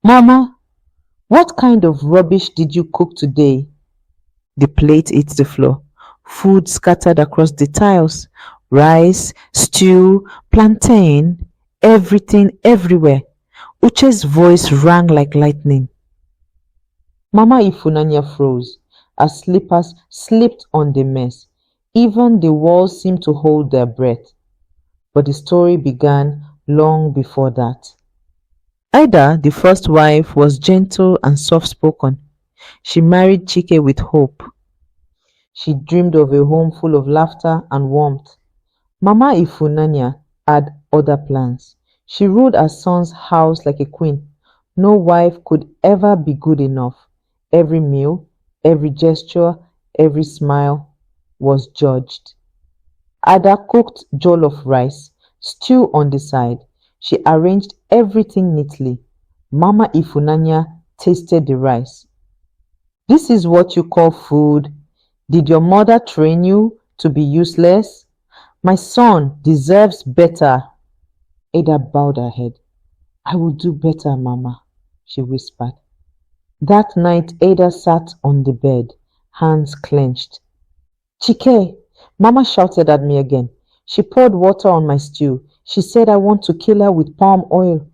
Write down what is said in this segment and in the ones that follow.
Mama, what kind of rubbish did you cook today? The plate hit the floor. Food scattered across the tiles. Rice, stew, plantain, everything everywhere. Uche's voice rang like lightning. Mama Ifunanya froze. Her slippers slipped on the mess. Even the walls seemed to hold their breath. But the story began long before that. Ida, the first wife, was gentle and soft-spoken. She married Chike with hope. She dreamed of a home full of laughter and warmth. Mama Ifunanya had other plans. She ruled her son's house like a queen. No wife could ever be good enough. Every meal, every gesture, every smile was judged. Ada cooked jollof rice, stew on the side. She arranged everything neatly. Mama Ifunanya tasted the rice. This is what you call food? Did your mother train you to be useless? My son deserves better. Ada bowed her head. I will do better, Mama, she whispered. That night Ada sat on the bed, hands clenched. Chike! Mama shouted at me again. She poured water on my stew. She said I want to kill her with palm oil.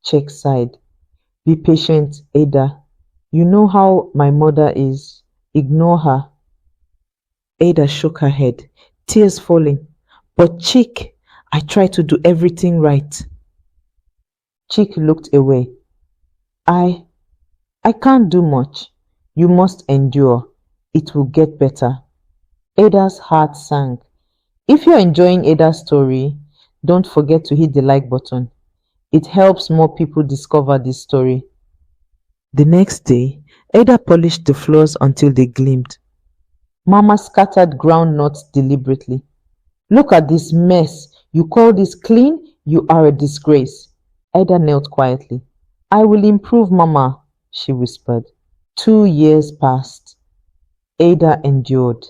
Chike sighed. Be patient, Ada. You know how my mother is. Ignore her. Ada shook her head, tears falling. But Chick, I try to do everything right. Chick looked away. I can't do much. You must endure. It will get better. Ada's heart sank. If you're enjoying Ada's story, don't forget to hit the like button. It helps more people discover this story. The next day, Ada polished the floors until they gleamed. Mama scattered groundnuts deliberately. Look at this mess. You call this clean? You are a disgrace. Ada knelt quietly. I will improve, Mama, she whispered. 2 years passed. Ada endured.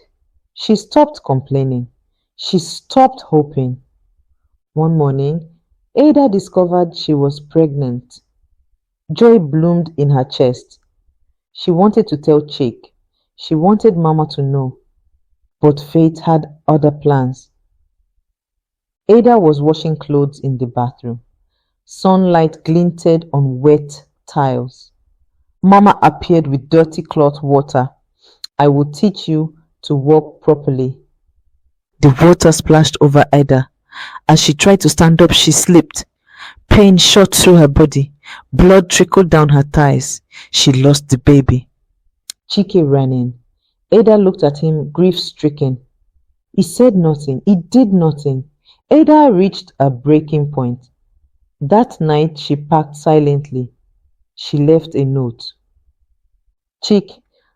She stopped complaining. She stopped hoping. One morning, Ada discovered she was pregnant. Joy bloomed in her chest. She wanted to tell Chick. She wanted Mama to know. But fate had other plans. Ada was washing clothes in the bathroom. Sunlight glinted on wet tiles. Mama appeared with dirty cloth water. I will teach you to walk properly. The water splashed over Ada. As she tried to stand up, she slipped. Pain shot through her body. Blood trickled down her thighs. She lost the baby. Chike ran in. Ada looked at him, grief-stricken. He said nothing. He did nothing. Ada reached a breaking point. That night she packed silently. She left a note. Chick,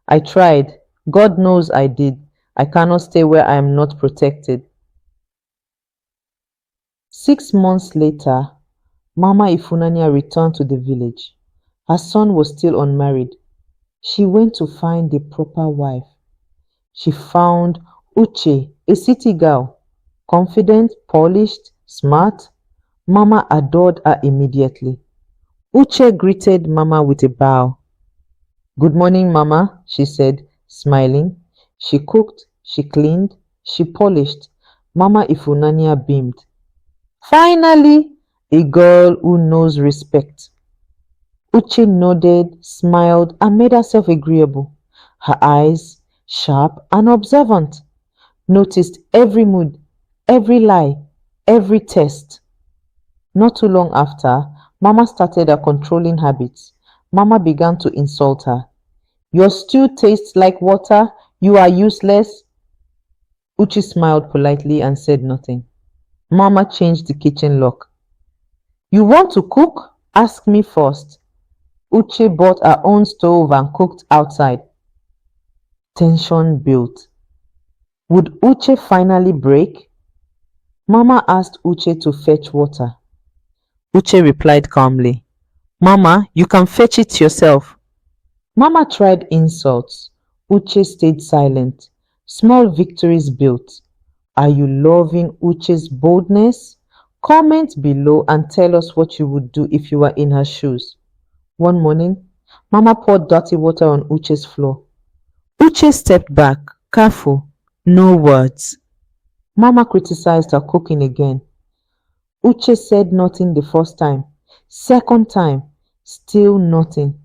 I tried. God knows I did. I cannot stay where I am not protected. 6 months later, Mama Ifunanya returned to the village. Her son was still unmarried. She went to find the proper wife. She found Uche, a city girl, confident, polished, smart. Mama adored her immediately. Uche greeted Mama with a bow. Good morning, Mama, she said, smiling. She cooked, she cleaned, she polished. Mama Ifunanya beamed. Finally, a girl who knows respect. Uche nodded, smiled, and made herself agreeable. Her eyes, sharp and observant, noticed every mood, every lie, every test. Not too long after, Mama started her controlling habits. Mama began to insult her. Your stew tastes like water. You are useless. Uche smiled politely and said nothing. Mama changed the kitchen lock. You want to cook? Ask me first. Uche bought her own stove and cooked outside. Tension built. Would Uche finally break? Mama asked Uche to fetch water. Uche replied calmly, Mama, you can fetch it yourself. Mama tried insults. Uche stayed silent. Small victories built. Are you loving Uche's boldness? Comment below and tell us what you would do if you were in her shoes. One morning, Mama poured dirty water on Uche's floor. Uche stepped back, careful, no words. Mama criticized her cooking again. Uche said nothing the first time. Second time, still nothing.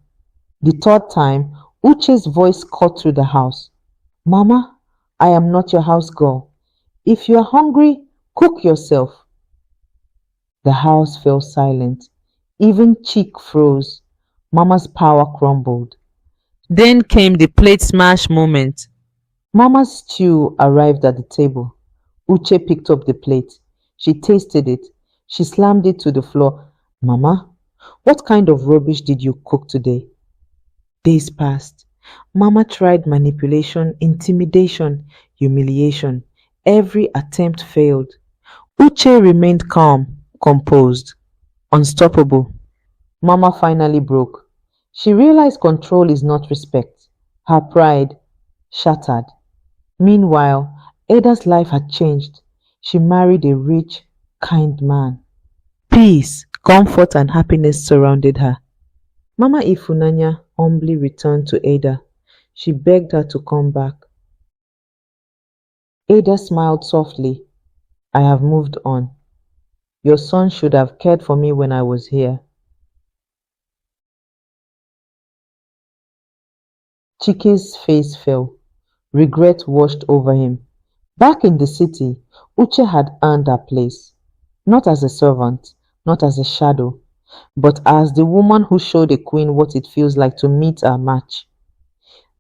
The third time, Uche's voice cut through the house. Mama, I am not your house girl. If you are hungry, cook yourself. The house fell silent. Even Chick froze. Mama's power crumbled. Then came the plate smash moment. Mama's stew arrived at the table. Uche picked up the plate. She tasted it. She slammed it to the floor. Mama, what kind of rubbish did you cook today? Days passed. Mama tried manipulation, intimidation, humiliation. Every attempt failed. Uche remained calm, composed, unstoppable. Mama finally broke. She realized control is not respect. Her pride shattered. Meanwhile, Ada's life had changed. She married a rich, kind man. Peace, comfort, and happiness surrounded her. Mama Ifunanya humbly returned to Ada. She begged her to come back. Ada smiled softly. I have moved on. Your son should have cared for me when I was here. Chike's face fell. Regret washed over him. Back in the city, Uche had earned her place. Not as a servant, not as a shadow, but as the woman who showed a queen what it feels like to meet her match.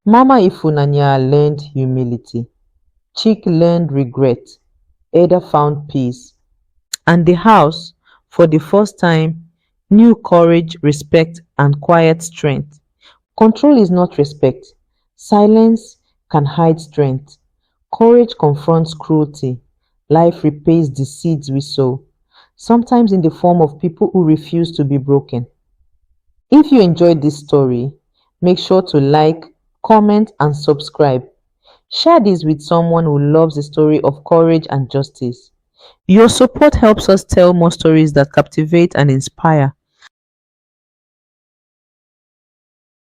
Mama Ifunanya learned humility. Chick learned regret. Ada found peace. And the house, for the first time, knew courage, respect, and quiet strength. Control is not respect. Silence can hide strength. Courage confronts cruelty. Life repays the seeds we sow, sometimes in the form of people who refuse to be broken. If you enjoyed this story, make sure to like, comment, and subscribe. Share this with someone who loves the story of courage and justice. Your support helps us tell more stories that captivate and inspire.